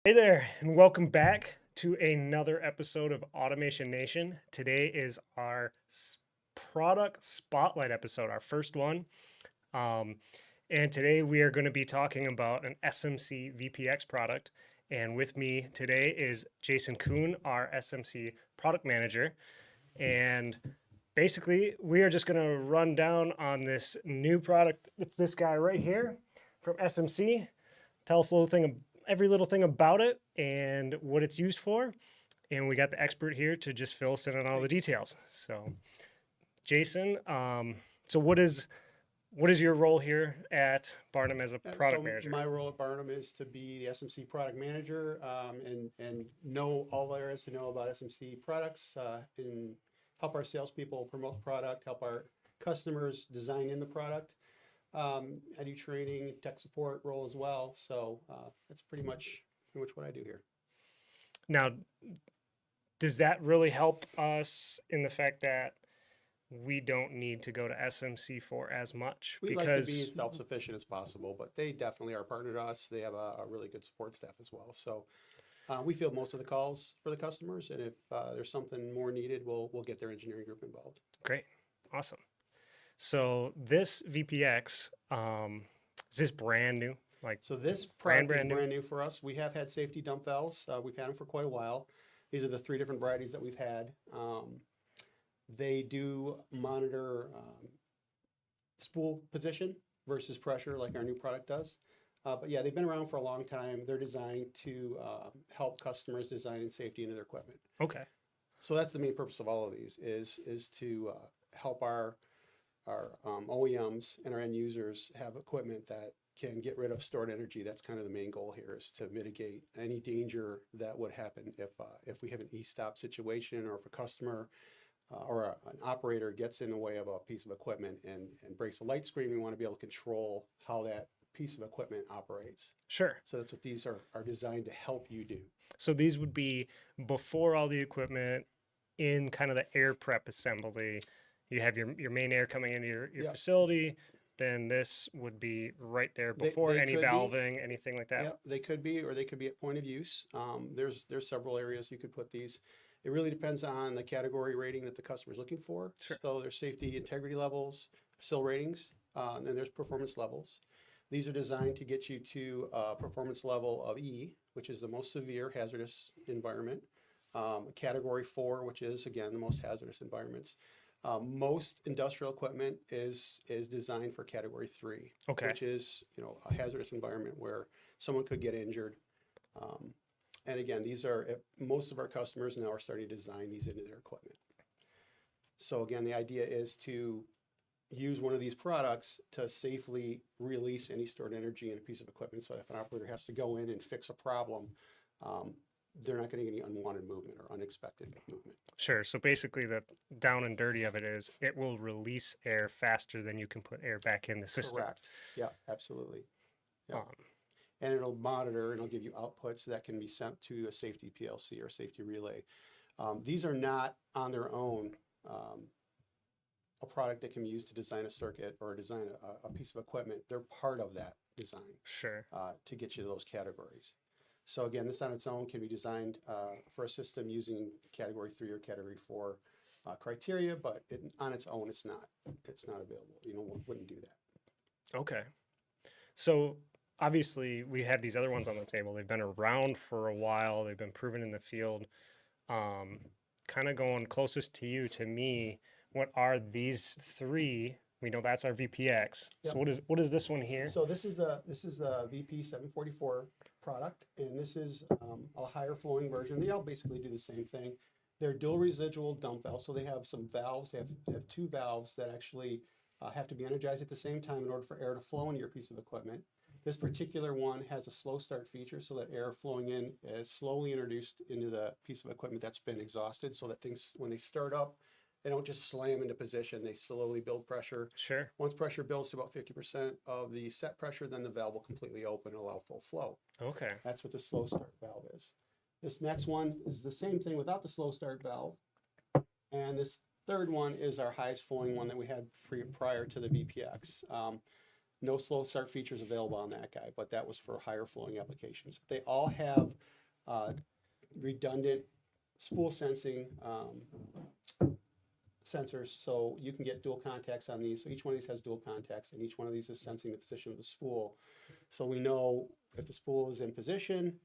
Hey there, and welcome back to another episode of Automation Nation. Today is our product spotlight episode, our first one. And today we are going to be talking about an SMC VPX product. And with me today is Jason Kuhn, our SMC product manager. And basically, we are just going to run down on this new product. It's this guy right here from SMC. Tell us every little thing about it and what it's used for. And we got the expert here to just fill us in on all the details. So, Jason, so what is your role here at Barnum as a product manager? My role at Barnum is to be the SMC product manager and know all there is to know about SMC products and help our salespeople promote the product, help our customers design in the product. I do training, tech support role as well. So that's pretty much what I do here. Now, does that really help us in the fact that we don't need to go to SMC for as much? We'd like to be as self-sufficient as possible, but they definitely are a partner to us. They have a really good support staff as well. So we field most of the calls for the customers, and if there's something more needed, we'll get their engineering group involved. Great, awesome. So this VPX, is this brand new? So this product is brand new for us. We have had safety dump valves. We've had them for quite a while. These are the 3 different varieties that we've had. They do monitor spool position versus pressure like our new product does. But yeah, they've been around for a long time. They're designed to help customers design in safety into their equipment. Okay. So that's the main purpose of all of these is to help our OEMs and our end users have equipment that can get rid of stored energy. That's kind of the main goal here, is to mitigate any danger that would happen if we have an e-stop situation, or if a customer or an operator gets in the way of a piece of equipment and breaks a light screen. We want to be able to control how that piece of equipment operates. Sure. So that's what these are designed to help you do. So these would be before all the equipment in kind of the air prep assembly. You have your main air coming into your facility. Then this would be right there before any valving, anything like that. Yeah, they could be, or they could be at point of use. There's several areas you could put these. It really depends on the category rating that the customer is looking for. Sure. So there's safety integrity levels, SIL ratings, and then there's performance levels. These are designed to get you to a performance level of E, which is the most severe hazardous environment. Category 4, which is, again, the most hazardous environments. Most industrial equipment is designed for category 3, okay, which is a hazardous environment where someone could get injured. And again, most of our customers now are starting to design these into their equipment. So again, the idea is to use one of these products to safely release any stored energy in a piece of equipment, so if an operator has to go in and fix a problem, they're not going to get any unwanted movement or unexpected movement. Sure. So basically the down and dirty of it is it will release air faster than you can put air back in the system. Correct. Yeah, absolutely. Yeah. And it'll monitor, and it'll give you outputs that can be sent to a safety PLC or safety relay. These are not on their own a product that can be used to design a circuit or design a piece of equipment. They're part of that design. Sure. To get you to those categories. So again, this on its own can be designed for a system using category 3 or category 4 criteria, but on its own, it's not available. Wouldn't do that. Okay. So obviously we have these other ones on the table. They've been around for a while. They've been proven in the field. Kind of going closest to you, to me, what are these 3? We know that's our VPX. Yep. So what is this one here? So this is the VP 744 product, and this is a higher flowing version. They all basically do the same thing. They're dual residual dump valves, so they have some valves. They have 2 valves that actually have to be energized at the same time in order for air to flow into your piece of equipment. This particular one has a slow start feature, so that air flowing in is slowly introduced into the piece of equipment that's been exhausted, so that things, when they start up, they don't just slam into position. They slowly build pressure. Sure. Once pressure builds to about 50% of the set pressure, then the valve will completely open and allow full flow. Okay. That's what the slow start valve is. This next one is the same thing without the slow start valve. And this third one is our highest flowing one that we had prior to the VPX. No slow start features available on that guy, but that was for higher flowing applications. They all have redundant spool sensing sensors, so you can get dual contacts on these. So each one of these has dual contacts, and each one of these is sensing the position of the spool. So we know if the spool is in position,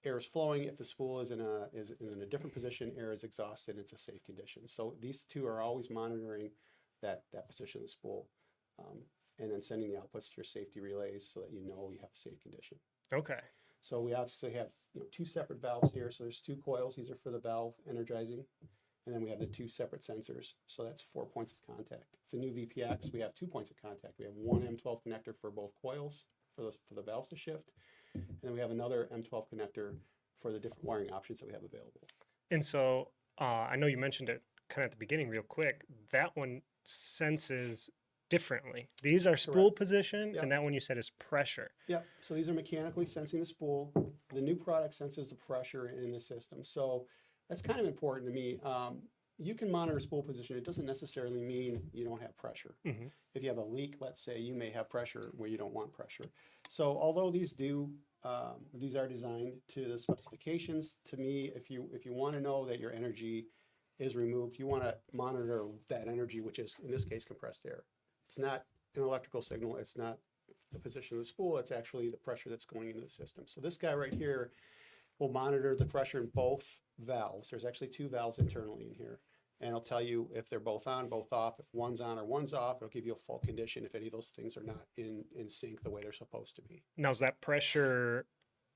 air is flowing. If the spool is in a different position, air is exhausted. It's a safe condition. So these two are always monitoring that position of the spool, and then sending the outputs to your safety relays so that you know you have a safe condition. Okay. So we obviously have two separate valves here. So there's two coils. These are for the valve energizing. And then we have the two separate sensors. So that's 4 points of contact. It's a new VPX. We have 2 points of contact. We have one M12 connector for both coils for the valves to shift. And then we have another M12 connector for the different wiring options that we have available. And so I know you mentioned it kind of at the beginning real quick. That one senses differently. These are spool position, Yep. and that one you said is pressure. Yep. So these are mechanically sensing the spool. The new product senses the pressure in the system. So that's kind of important to me. You can monitor spool position. It doesn't necessarily mean you don't have pressure. Mm-hmm. If you have a leak, let's say, you may have pressure where you don't want pressure. So although these are designed to the specifications, to me, if you want to know that your energy is removed, you want to monitor that energy, which is in this case compressed air. It's not an electrical signal. It's not the position of the spool. It's actually the pressure that's going into the system. So this guy right here will monitor the pressure in both valves. There's actually 2 valves internally in here. And it'll tell you if they're both on, both off. If one's on or one's off, it'll give you a fault condition if any of those things are not in sync the way they're supposed to be. Now, is that pressure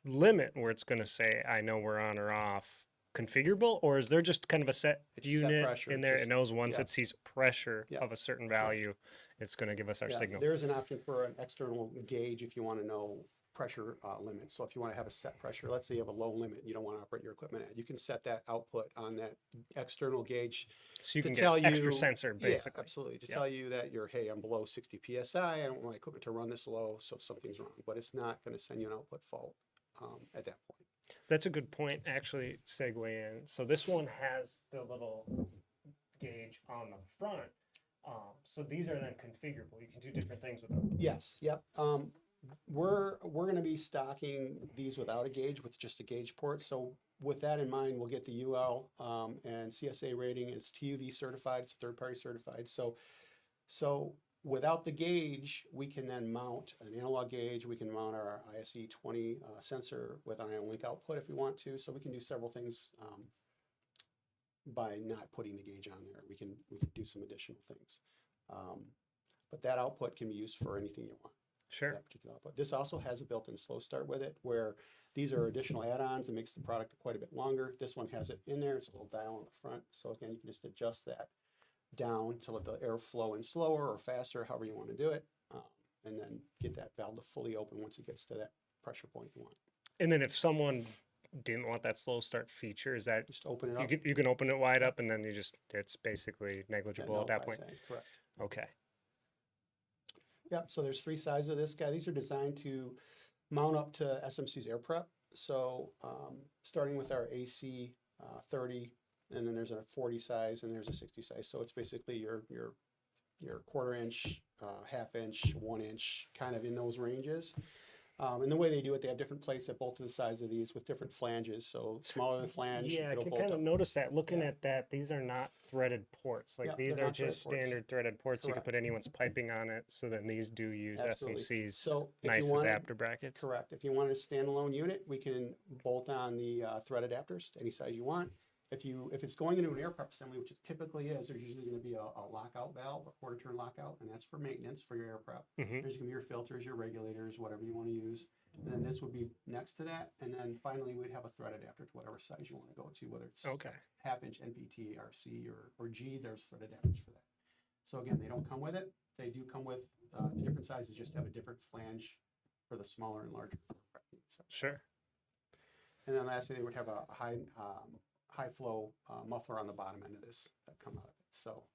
limit where it's going to say, I know we're on or off, configurable? Or is there just kind of a set unit pressure. in there? Just, it knows once yeah. it sees pressure Yeah. of a certain value, it's going to give us our signal. There's an option for an external gauge if you want to know pressure limits. So if you want to have a set pressure, let's say you have a low limit you don't want to operate your equipment at, you can set that output on that external gauge. So you can tell get extra sensor, basically. Yeah, absolutely. To tell you that hey, I'm below 60 PSI. I don't want my equipment to run this low, so something's wrong. But it's not going to send you an output fault at that point. That's a good point, actually, segue in. So this one has the little gauge on the front. So these are then configurable. You can do different things with them. Yes, yep. We're going to be stocking these without a gauge, with just a gauge port. So with that in mind, we'll get the UL and CSA rating. It's TUV certified. It's third-party certified. So without the gauge, we can then mount an analog gauge. We can mount our ISE 20 sensor with an ion link output if we want to. So we can do several things by not putting the gauge on there. We can do some additional things. But that output can be used for anything you want. Sure. That particular output. This also has a built-in slow start with it, where these are additional add-ons. It makes the product quite a bit longer. This one has it in there. It's a little dial on the front. So again, you can just adjust that down to let the air flow in slower or faster, however you want to do it, and then get that valve to fully open once it gets to that pressure point you want. And then if someone didn't want that slow start feature, is that just open it up? You can open it wide up, and then it's basically negligible at that point. Correct. Okay. Yep, so there's 3 sizes of this guy. These are designed to mount up to SMC's air prep. So starting with our AC 30, and then there's a 40 size, and there's a 60 size. So it's basically your 1/4 inch, 1/2 inch, 1 inch, kind of in those ranges. And the way they do it, they have different plates that bolt to the sides of these with different flanges. So smaller the flange, Yeah, I it'll can bolt kind of up. notice that looking at that. These are not threaded ports. Like Yeah, these they're are not threaded just ports. standard threaded ports. You Correct. can put anyone's piping on it. So then these do use Absolutely. SMC's So if nice you wanted- adapter brackets. Correct. If you want a standalone unit, we can bolt on the thread adapters to any size you want. If it's going into an air prep assembly, which it typically is, there's usually going to be a lockout valve, a 1/4 turn lockout, and that's for maintenance for your air prep. Mm-hmm. There's going to be your filters, your regulators, whatever you want to use. And then this would be next to that. And then finally, we'd have a thread adapter to whatever size you want to go to, whether it's Okay. 1/2 inch NPT, RC, or G, there's thread adapters for that. So again, they don't come with it. They do come with the different sizes, just have a different flange for the smaller and larger. Sure. And then lastly, they would have a high flow muffler on the bottom end of this that come out of it. So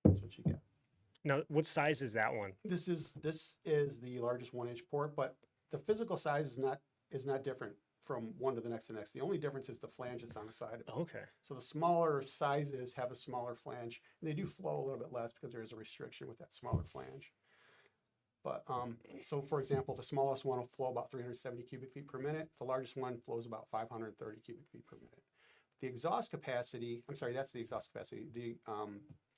that's what you get. Now, what size is that one? This is the largest 1 inch port, but the physical size is not different from one to the next to the next. The only difference is the flange that's on the side of it. Okay. So the smaller sizes have a smaller flange. And they do flow a little bit less because there is a restriction with that smaller flange. But so for example, the smallest one will flow about 370 cubic feet per minute. The largest one flows about 530 cubic feet per minute. The exhaust capacity, I'm sorry, that's the exhaust capacity.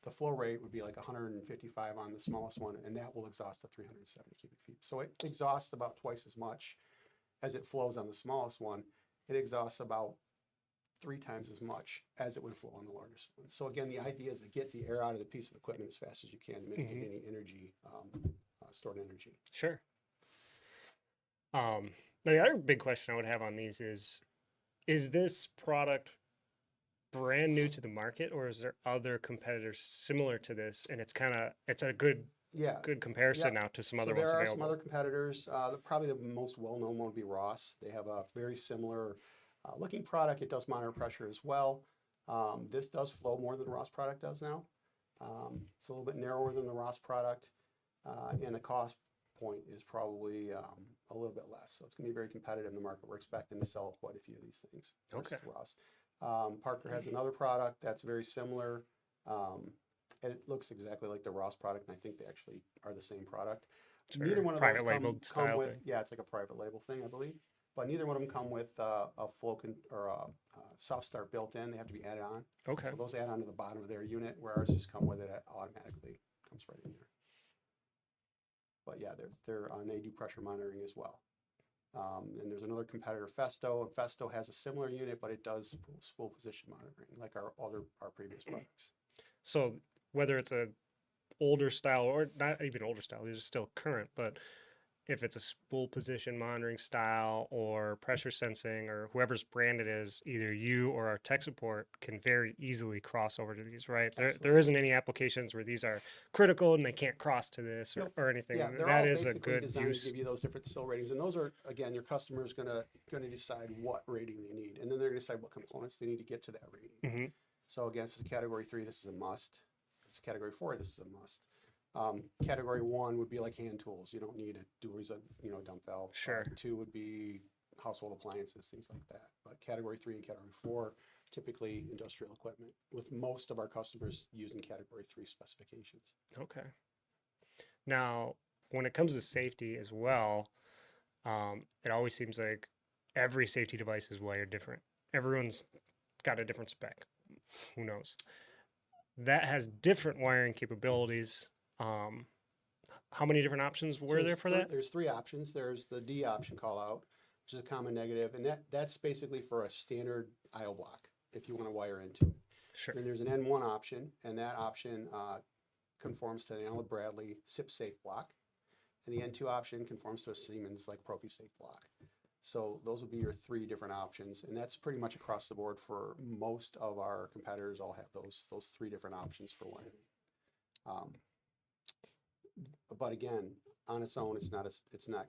The flow rate would be like 155 on the smallest one, and that will exhaust to 370 cubic feet. So it exhausts about twice as much as it flows on the smallest one. It exhausts about 3 times as much as it would flow on the largest one. So again, the idea is to get the air out of the piece of equipment as fast as you can to mitigate any energy, stored energy. Sure. Now the other big question I would have on these is this product brand new to the market, or is there other competitors similar to this? And it's a good comparison now to some other ones There are available. some other competitors. Probably the most well-known one would be Ross. They have a very similar looking product. It does monitor pressure as well. This does flow more than the Ross product does now. It's a little bit narrower than the Ross product, and the cost point is probably a little bit less. So it's going to be very competitive in the market. We're expecting to sell quite a few of these things. Okay. Ross. Parker has another product that's very similar. It looks exactly like the Ross product, and I think they actually are the same product. Sure. Neither one of Private those labeled come style with, thing. yeah, it's like a private label thing, I believe. But neither one of them come with a or a soft start built in. They have to be added on. Okay. So those add on to the bottom of their unit, where ours just come with it automatically. Comes right in there. But yeah, they do pressure monitoring as well. And there's another competitor, Festo, and Festo has a similar unit, but it does spool position monitoring, like our previous products. So whether it's a older style or not even older style, these are still current, but if it's a spool position monitoring style or pressure sensing or whoever's brand it is, either you or our tech support can very easily cross over to these, right? There isn't any applications where these are critical and they can't cross to this or anything. Yeah, they're that all is a basically good designed use. to give you those different still ratings, and those are, again, your customer is gonna decide what rating they need, and then they're gonna decide what components they need to get to that rating. So again, if it's a category 3, this is a must. If it's a category 4, this is a must. Category 1 would be like hand tools. You don't need a dual dump valve. Sure. 2 would be household appliances, things like that. But category 3 and category 4, typically industrial equipment, with most of our customers using category 3 specifications. Okay. Now, when it comes to safety as well, it always seems like every safety device is wired different. Everyone's got a different spec. Who knows? That has different wiring capabilities. How many different options were there for that? There's 3 options. There's the D option call out, which is a common negative, and that's basically for a standard IO block if you want to wire into it. Sure. And there's an N1 option, and that option conforms to the Allen-Bradley SIP safe block, and the N2 option conforms to a Siemens like ProfiSafe block. So those would be your 3 different options, and that's pretty much across the board for most of our competitors. All have those 3 different options for wiring. But again, on its own, it's not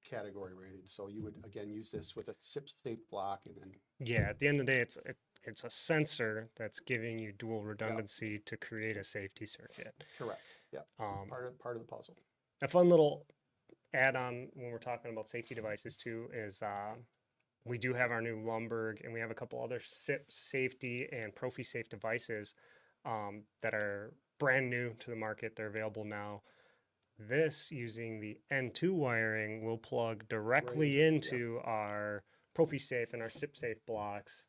category rated. So you would again use this with a SIP safe block, and then yeah, at the end of the day, it's a sensor that's giving you dual redundancy to create a safety circuit. Correct. Yeah. Part of the puzzle. A fun little add-on when we're talking about safety devices too is we do have our new Lumberg, and we have a couple other SIP safety and ProfiSafe devices that are brand new to the market. They're available now. This, using the N2 wiring, will plug directly into our ProfiSafe and our SIP safe blocks,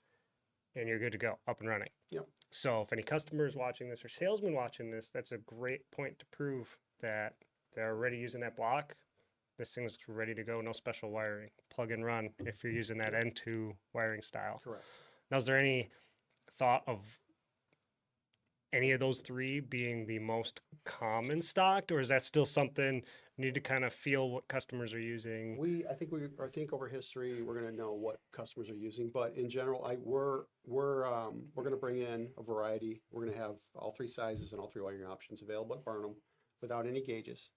and you're good to go, up and running. Yep. So if any customers watching this or salesmen watching this, that's a great point to prove that they're already using that block. This thing's ready to go, no special wiring. Plug and run if you're using that N2 wiring style. Correct. Now, is there any thought of any of those 3 being the most common stocked, or is that still something you need to kind of feel what customers are using? I think over history we're going to know what customers are using, but in general, we're going to bring in a variety. We're going to have all 3 sizes and all 3 wiring options available at Barnum without any gauges.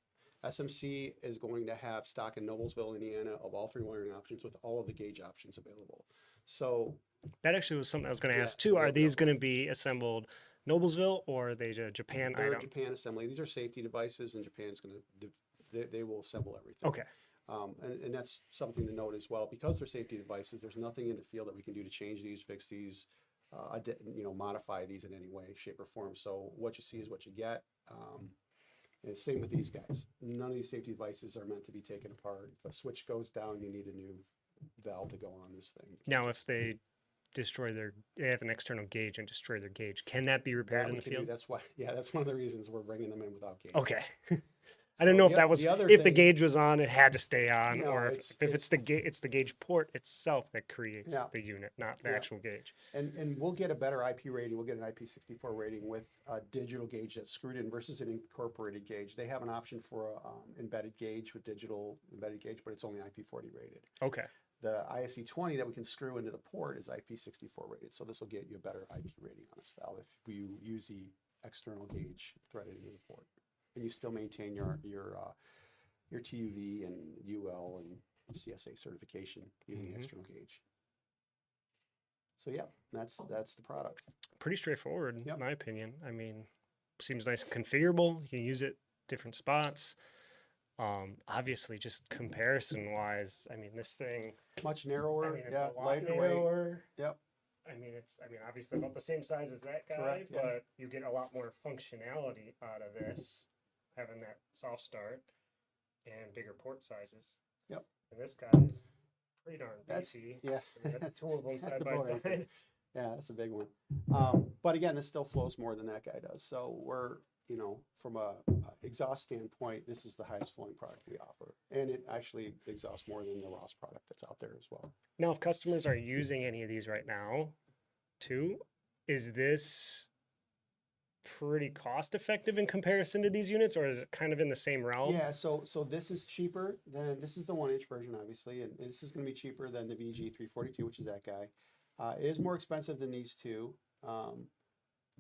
SMC is going to have stock in Noblesville, Indiana, of all 3 wiring options with all of the gauge options available. So that actually was something I was going to ask too. Are these going to be assembled Noblesville, or are they a Japan item? They're Japan assembly. These are safety devices, and Japan's going to they will assemble everything. Okay. And that's something to note as well. Because they're safety devices, there's nothing in the field that we can do to change these, fix these, modify these in any way, shape, or form. So what you see is what you get. And same with these guys. None of these safety devices are meant to be taken apart. If a switch goes down, you need a new valve to go on this thing. Now, if they they have an external gauge and destroy their gauge, can that be repaired That in we the can do. field? That's why, yeah, that's one of the reasons we're bringing them in without gauge. Okay. I So didn't know if that was, the other if the thing, gauge was on, it had to stay on, no, or if it's it's the gauge port itself that creates yeah, the unit, not the yeah. actual gauge. And we'll get a better IP rating. We'll get an IP64 rating with a digital gauge that's screwed in versus an incorporated gauge. They have an option for a embedded gauge with digital embedded gauge, but it's only IP40 rated. Okay. The ISE20 that we can screw into the port is IP64 rated. So this will get you a better IP rating on this valve if you use the external gauge threaded into the port, and you still maintain your TUV and UL and CSA certification using the external gauge. So yeah, that's the product. Pretty straightforward, Yep. in my opinion. I mean, seems nice and configurable. You can use it different spots. Obviously, just comparison wise, I mean, this thing, Much narrower, I mean, it's yeah, a lot lighter weight. narrower. Yep. I mean, obviously about the same size as that guy, Correct, yeah. but you get a lot more functionality out of this, having that soft start and bigger port sizes. Yep. And this guy is pretty darn That's beefy. yeah. I mean, that's two of them That's side a by boy right there. side. Yeah, that's a big one. But again, this still flows more than that guy does. So we're, from a exhaust standpoint, this is the highest flowing product we offer, and it actually exhausts more than the Ross product that's out there as well. Now, if customers are using any of these right now, too, is this pretty cost effective in comparison to these units, or is it kind of in the same realm? Yeah, so this is cheaper than, this is the 1-inch version, obviously, and this is going to be cheaper than the VG342, which is that guy. It is more expensive than these two,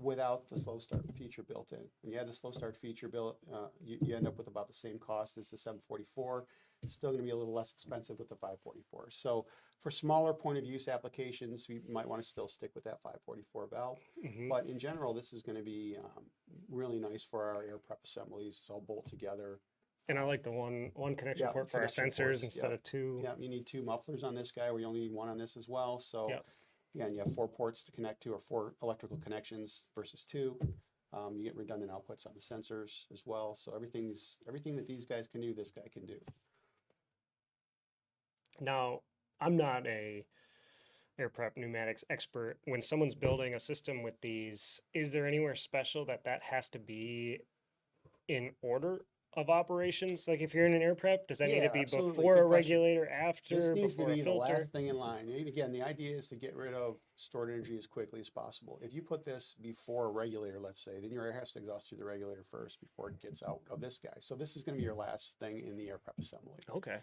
without the slow start feature built in. When you add the slow start feature built, you end up with about the same cost as the 744. It's still going to be a little less expensive with the 544. So for smaller point of use applications, we might want to still stick with that 544 valve. But in general, this is going to be really nice for our air prep assemblies. It's all bolt together. And I like the one connection Yeah, port for our connection sensors ports, instead yeah. of two. Yeah, you need 2 mufflers on this guy, where you only need 1 on this as well. So Yep. again, you have 4 ports to connect to, or 4 electrical connections versus 2. You get redundant outputs on the sensors as well. So everything that these guys can do, this guy can do. Now, I'm not a air prep pneumatics expert. When someone's building a system with these, is there anywhere special that has to be in order of operations? Like if you're in an air prep, does that need to Yeah, be absolutely. before Good a question. regulator, This after, needs to before a be the filter? last thing in line. And again, the idea is to get rid of stored energy as quickly as possible. If you put this before a regulator, let's say, then your air has to exhaust through the regulator first before it gets out of this guy. So this is going to be your last thing in the air prep assembly. Okay.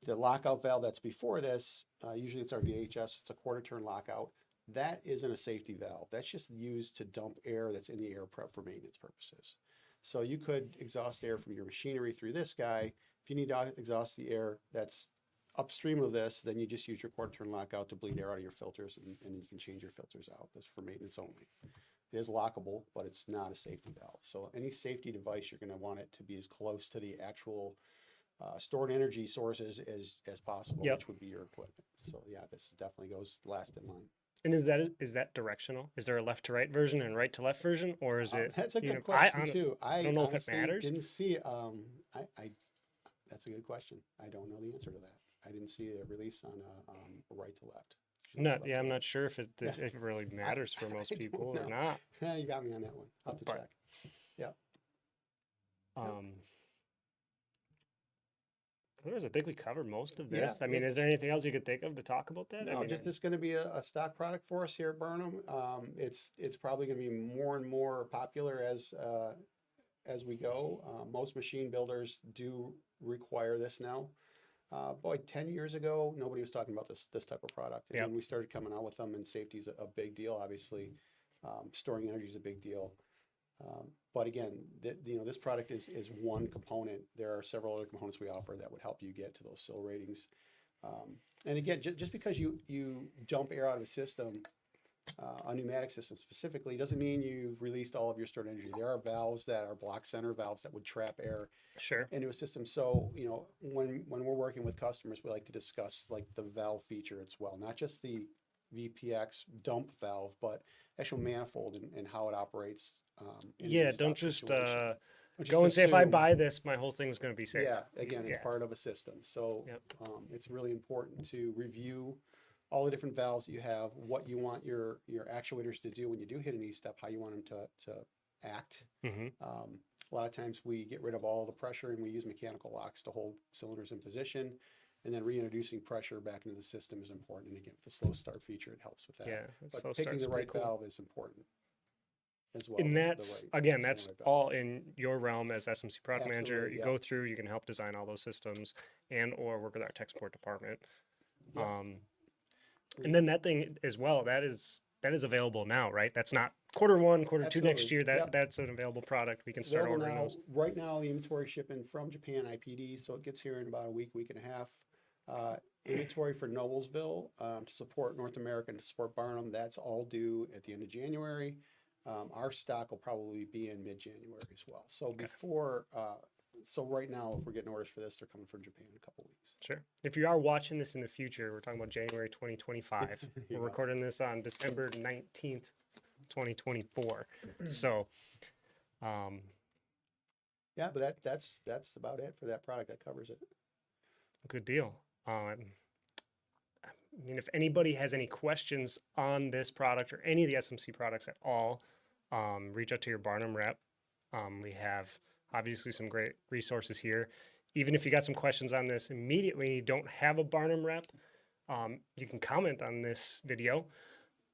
The lockout valve that's before this, usually it's our VHS, it's a quarter turn lockout. That isn't a safety valve. That's just used to dump air that's in the air prep for maintenance purposes. So you could exhaust air from your machinery through this guy. If you need to exhaust the air that's upstream of this, then you just use your quarter turn lockout to bleed air out of your filters, and you can change your filters out. That's for maintenance only. It is lockable, but it's not a safety valve. So any safety device, you're going to want it to be as close to the actual stored energy sources as possible, Yep. which would be your equipment. So yeah, this definitely goes last in line. And is that directional? Is there a left to right version and right to left version, or is it? That's a good I question too. I don't know if it honestly matters. didn't see. That's a good question. I don't know the answer to that. I didn't see a release on a right to left. Just left to I'm right. not sure if it Yeah. if it really matters for most I don't people or know. not. Yeah, you got me on that one. I'll have to But- check. Yeah. Otherwise, I think we covered most of Yeah, this. I mean, is there anything else you could think of to talk about that? I No, mean, just it's going to be a stock product for us here at Barnum. It's probably going to be more and more popular as we go. Most machine builders do require this now. Boy, 10 years ago, nobody was talking about this type of product, and Yep. then we started coming out with them. And safety is a big deal, obviously. Storing energy is a big deal. But again, this product is one component. There are several other components we offer that would help you get to those SIL ratings. And again, just because you dump air out of a system, a pneumatic system specifically, doesn't mean you've released all of your stored energy. There are valves that are block center valves that would trap air sure. into a system. So, when we're working with customers, we like to discuss like the valve feature as well, not just the VPX dump valve, but actual manifold and how it operates. In Yeah, this don't type of just situation. go and say, if I assume. buy this, my whole thing's going to be safe. Yeah, again, it's Yeah. part of a system. So Yep. it's really important to review all the different valves that you have, what you want your actuators to do when you do hit an E-step, how you want them to act. Hmm. A lot of times we get rid of all the pressure and we use mechanical locks to hold cylinders in position. And then reintroducing pressure back into the system is important. And again, with the slow start feature, it helps with that. Yeah. But Slow picking start's the pretty right cool. valve is important as well. And the that's, right again, that's solenoid valve. all in your realm as SMC Product Manager. Absolutely, You yeah. go through, you can help design all those systems and or work with our tech support department. Yep. And then that thing as well, that is available now, right? That's not Q1, Q2 next Absolutely, year. yep. That's an available product. We can It's start available ordering now. those. Right now, the inventory shipping from Japan IPD, so it gets here in about a week, week and a half. Inventory for Noblesville to support North America and to support Barnum, that's all due at the end of January. Our stock will probably be in mid-January as well. So before, so right now, if we're getting orders for this, they're coming from Japan in a couple weeks. Sure. If you are watching this in the future, we're talking about January 2025. Yeah. We're recording this on December 19th, 2024. So, Yeah, but that's about it for that product. That covers it. good deal. I mean, if anybody has any questions on this product or any of the SMC products at all, reach out to your Barnum rep. We have obviously some great resources here. Even if you got some questions on this immediately and you don't have a Barnum rep, you can comment on this video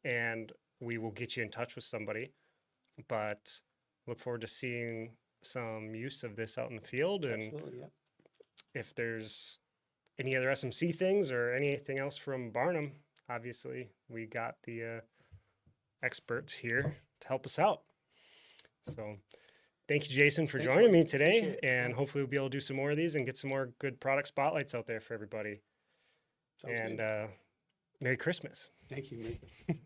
and we will get you in touch with somebody. But look forward to seeing some use of this out in the field. And Absolutely, yeah. if there's any other SMC things or anything else from Barnum, obviously we got the experts here to help us out. So thank you, Jason, for Thanks, joining Mike. me today. Appreciate it. And Yeah. hopefully we'll be able to do some more of these and get some more good product spotlights out there for everybody. Sounds And good. Merry Christmas. Thank you, Mike.